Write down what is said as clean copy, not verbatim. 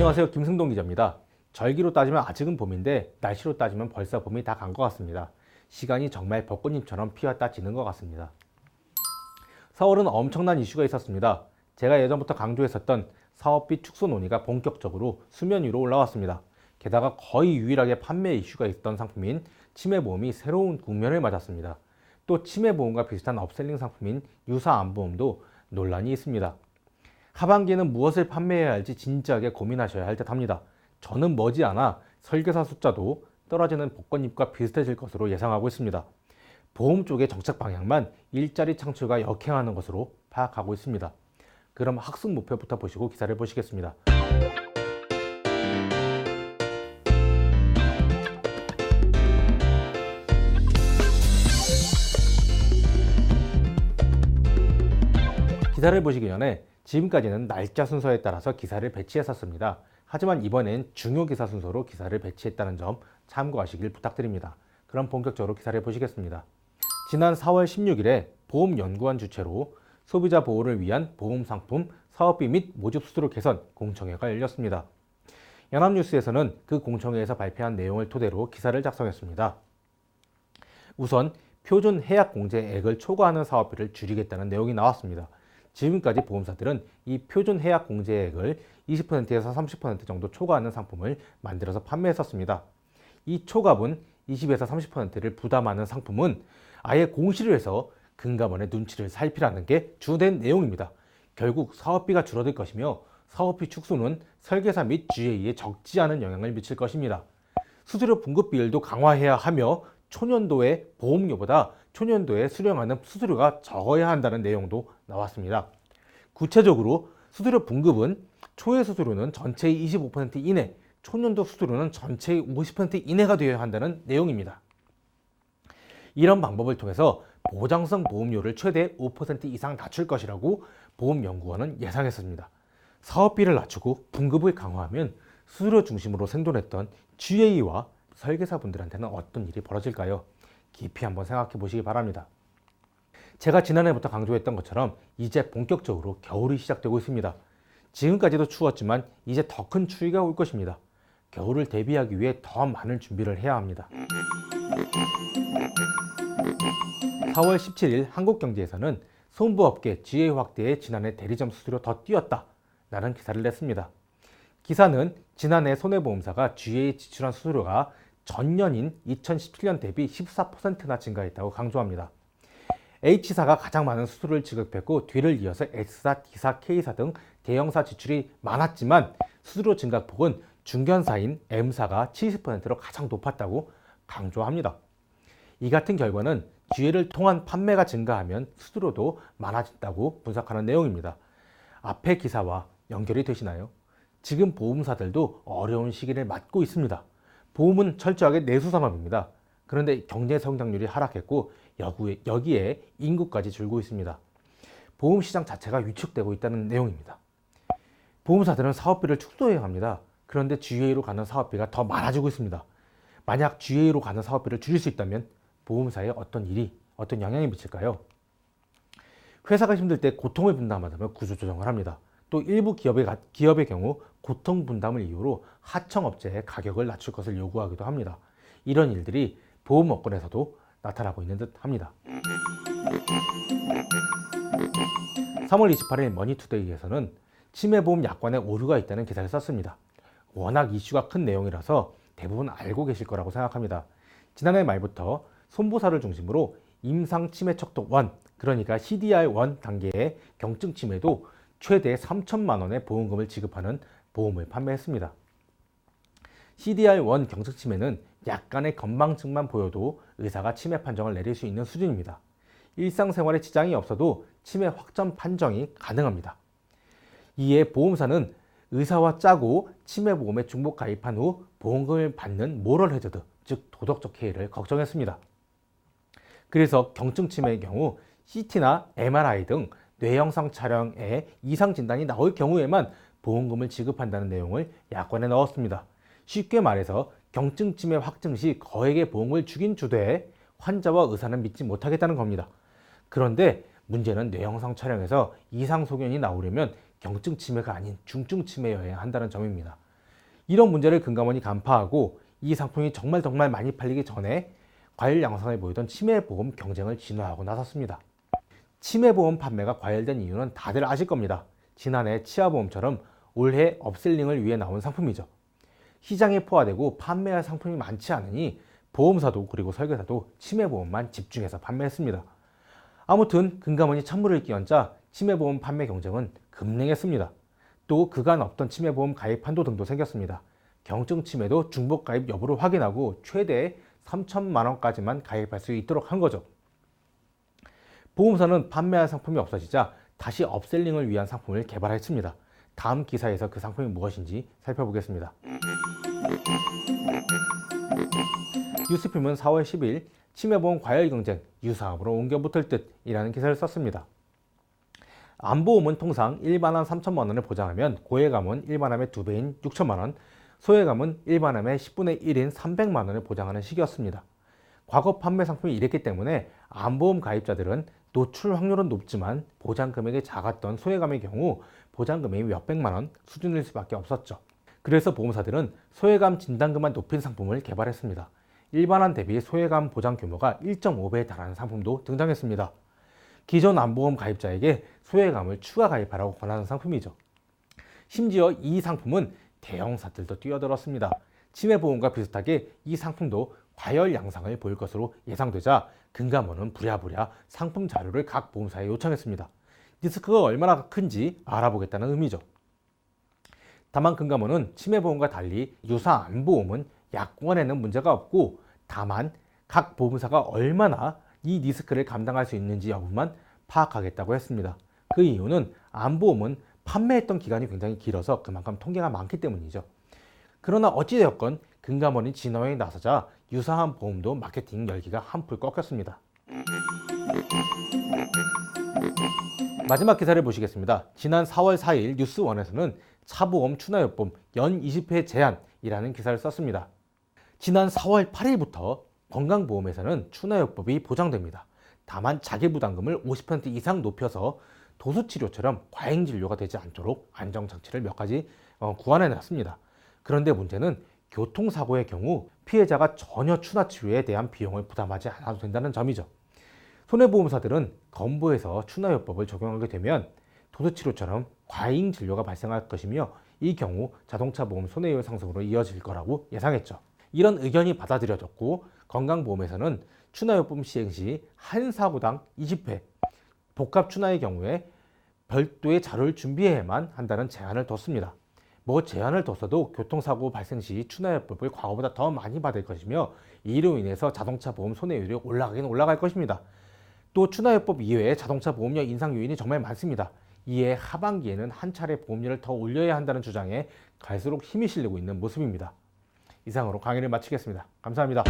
안녕하세요, 김승동 기자입니다. 절기로 따지면 아직은 봄인데 날씨로 따지면 벌써 봄이 다 간 것 같습니다. 시간이 정말 벚꽃잎처럼 피었다 지는 것 같습니다. 서울은 엄청난 이슈가 있었습니다. 제가 예전부터 강조했었던 사업비 축소 논의가 본격적으로 수면 위로 올라왔습니다. 게다가 거의 유일하게 판매 이슈가 있던 상품인 치매보험이 새로운 국면을 맞았습니다. 또 치매보험과 비슷한 업셀링 상품인 유사암보험도 논란이 있습니다. 하반기에는 무엇을 판매해야 할지 진지하게 고민하셔야 할 듯합니다. 저는 머지않아 설계사 숫자도 떨어지는 벚꽃잎과 비슷해질 것으로 예상하고 있습니다. 보험 쪽의 정책 방향만 일자리 창출과 역행하는 것으로 파악하고 있습니다. 그럼 학습 목표부터 보시고 기사를 보시겠습니다. 기사를 보시기 전에 지금까지는 날짜 순서에 따라서 기사를 배치했었습니다. 하지만 이번엔 중요 기사 순서로 기사를 배치했다는 점 참고하시길 부탁드립니다. 그럼 본격적으로 기사를 보시겠습니다. 지난 4월 16일에 보험연구원 주최로 소비자 보호를 위한 보험상품 사업비 및 모집 수수료 개선 공청회가 열렸습니다. 연합뉴스에서는 그 공청회에서 발표한 내용을 토대로 기사를 작성했습니다. 우선 표준 해약 공제액을 초과하는 사업비를 줄이겠다는 내용이 나왔습니다. 지금까지 보험사들은 이 표준 해약 공제액을 20%에서 30% 정도 초과하는 상품을 만들어서 판매했었습니다. 이 초과분 20에서 30%를 부담하는 상품은 아예 공시를 해서 금감원의 눈치를 살피라는 게 주된 내용입니다. 결국 사업비가 줄어들 것이며 사업비 축소는 설계사 및 GA에 적지 않은 영향을 미칠 것입니다. 수수료 분급 비율도 강화해야 하며 초년도의 보험료보다 초년도에 수령하는 수수료가 적어야 한다는 내용도 나왔습니다. 구체적으로 수수료 분급은 초회 수수료는 전체의 25% 이내, 초년도 수수료는 전체의 50% 이내가 되어야 한다는 내용입니다. 이런 방법을 통해서 보장성 보험료를 최대 5% 이상 낮출 것이라고 보험연구원은 예상했습니다. 사업비를 낮추고 분급을 강화하면 수수료 중심으로 생존했던 GA와 설계사분들한테는 어떤 일이 벌어질까요? 깊이 한번 생각해 보시기 바랍니다. 제가 지난해부터 강조했던 것처럼 이제 본격적으로 겨울이 시작되고 있습니다. 지금까지도 추웠지만 이제 더 큰 추위가 올 것입니다. 겨울을 대비하기 위해 더 많은 준비를 해야 합니다. 4월 17일 한국경제에서는 손부업계 GA 확대에 지난해 대리점 수수료 더 뛰었다 라는 기사를 냈습니다. 기사는 지난해 손해보험사가 GA에 지출한 수수료가 전년인 2017년 대비 14%나 증가했다고 강조합니다. H사가 가장 많은 수수료를 지급했고 뒤를 이어서 S사, D사, K사 등 대형사 지출이 많았지만 수수료 증가폭은 중견사인 M사가 70%로 가장 높았다고 강조합니다. 이 같은 결과는 GA를 통한 판매가 증가하면 수수료도 많아진다고 분석하는 내용입니다. 앞의 기사와 연결이 되시나요? 지금 보험사들도 어려운 시기를 맞고 있습니다. 보험은 철저하게 내수 산업입니다. 그런데 경제 성장률이 하락했고 여기에 인구까지 줄고 있습니다. 보험 시장 자체가 위축되고 있다는 내용입니다. 보험사들은 사업비를 축소해야 합니다. 그런데 GA로 가는 사업비가 더 많아지고 있습니다. 만약 GA로 가는 사업비를 줄일 수 있다면 보험사에 어떤 영향이 미칠까요? 회사가 힘들 때 고통을 분담하다면 구조조정을 합니다. 또 일부 기업의 경우 고통 분담을 이유로 하청업체의 가격을 낮출 것을 요구하기도 합니다. 이런 일들이 보험업권에서도 나타나고 있는 듯 합니다. 3월 28일 머니투데이에서는 치매보험 약관에 오류가 있다는 기사를 썼습니다. 워낙 이슈가 큰 내용이라서 대부분 알고 계실 거라고 생각합니다. 지난해 말부터 손보사를 중심으로 임상치매척독 1, 그러니까 CDR1 단계의 경증 치매도 최대 3천만 원의 보험금을 지급하는 보험을 판매했습니다. CDR1 경증 치매는 약간의 건망증만 보여도 의사가 치매 판정을 내릴 수 있는 수준입니다. 일상생활에 지장이 없어도 치매 확정 판정이 가능합니다. 이에 보험사는 의사와 짜고 치매보험에 중복 가입한 후 보험금을 받는 모럴 해저드, 즉 도덕적 해이를 걱정했습니다. 그래서 경증 치매의 경우 CT나 MRI 등 뇌영상 촬영에 이상 진단이 나올 경우에만 보험금을 지급한다는 내용을 약관에 넣었습니다. 쉽게 말해서 경증 치매 확증 시 거액의 보험을 주긴 주되 환자와 의사는 믿지 못하겠다는 겁니다. 그런데 문제는 뇌영상 촬영에서 이상 소견이 나오려면 경증 치매가 아닌 중증 치매여야 한다는 점입니다. 이런 문제를 금감원이 간파하고 이 상품이 정말 많이 팔리기 전에 과열 양상을 보이던 치매보험 경쟁을 진화하고 나섰습니다. 치매보험 판매가 과열된 이유는 다들 아실 겁니다. 지난해 치아보험처럼 올해 업셀링을 위해 나온 상품이죠. 시장에 포화되고 판매할 상품이 많지 않으니 보험사도 그리고 설계사도 치매보험만 집중해서 판매했습니다. 아무튼 금감원이 찬물을 끼얹자 치매보험 판매 경쟁은 급냉했습니다. 또 그간 없던 치매보험 가입 한도 등도 생겼습니다. 경증 치매도 중복 가입 여부를 확인하고 최대 3천만 원까지만 가입할 수 있도록 한 거죠. 보험사는 판매할 상품이 없어지자 다시 업셀링을 위한 상품을 개발했습니다. 다음 기사에서 그 상품이 무엇인지 살펴보겠습니다. 뉴스필은 4월 10일 치매보험 과열 경쟁 유사암으로 옮겨 붙을 듯이라는 기사를 썼습니다. 암보험은 통상 일반암 3천만 원을 보장하면 고해감은 일반암의 2배인 6천만 원, 소해감은 일반암의 10분의 1인 300만 원을 보장하는 시기였습니다. 과거 판매 상품이 이랬기 때문에 암보험 가입자들은 노출 확률은 높지만 보장 금액이 작았던 소해감의 경우 보장 금액이 몇백만 원 수준일 수밖에 없었죠. 그래서 보험사들은 소해감 진단금만 높인 상품을 개발했습니다. 일반암 대비 소해감 보장 규모가 1.5배에 달하는 상품도 등장했습니다. 기존 암보험 가입자에게 소해감을 추가 가입하라고 권하는 상품이죠. 심지어 이 상품은 대형사들도 뛰어들었습니다. 치매보험과 비슷하게 이 상품도 과열 양상을 보일 것으로 예상되자 금감원은 부랴부랴 상품 자료를 각 보험사에 요청했습니다. 리스크가 얼마나 큰지 알아보겠다는 의미죠. 다만 금감원은 치매보험과 달리 유사 암보험은 약관에는 문제가 없고 다만 각 보험사가 얼마나 이 리스크를 감당할 수 있는지 여부만 파악하겠다고 했습니다. 그 이유는 암보험은 판매했던 기간이 굉장히 길어서 그만큼 통계가 많기 때문이죠. 그러나 어찌되었건 금감원이 진화에 나서자 유사한 보험도 마케팅 열기가 한풀 꺾였습니다. 마지막 기사를 보시겠습니다. 지난 4월 4일 뉴스원에서는 차보험 추나요법 연 20회 제한이라는 기사를 썼습니다. 지난 4월 8일부터 건강보험에서는 추나요법이 보장됩니다. 다만 자기부담금을 50% 이상 높여서 도수치료처럼 과잉진료가 되지 않도록 안정장치를 몇 가지 구안해놨습니다. 그런데 문제는 교통사고의 경우 피해자가 전혀 추나치료에 대한 비용을 부담하지 않아도 된다는 점이죠. 손해보험사들은 건보에서 추나요법을 적용하게 되면 도수치료처럼 과잉진료가 발생할 것이며 이 경우 자동차보험 손해율 상승으로 이어질 거라고 예상했죠. 이런 의견이 받아들여졌고 건강보험에서는 추나요법 시행 시 한 사고당 20회, 복합 추나의 경우에 별도의 자료를 준비해야만 한다는 제한을 뒀습니다. 제한을 뒀어도 교통사고 발생 시 추나요법을 과거보다 더 많이 받을 것이며 이로 인해서 자동차 보험 손해율이 올라가긴 올라갈 것입니다. 또 추나요법 이외에 자동차 보험료 인상 요인이 정말 많습니다. 이에 하반기에는 한 차례 보험료를 더 올려야 한다는 주장에 갈수록 힘이 실리고 있는 모습입니다. 이상으로 강의를 마치겠습니다. 감사합니다.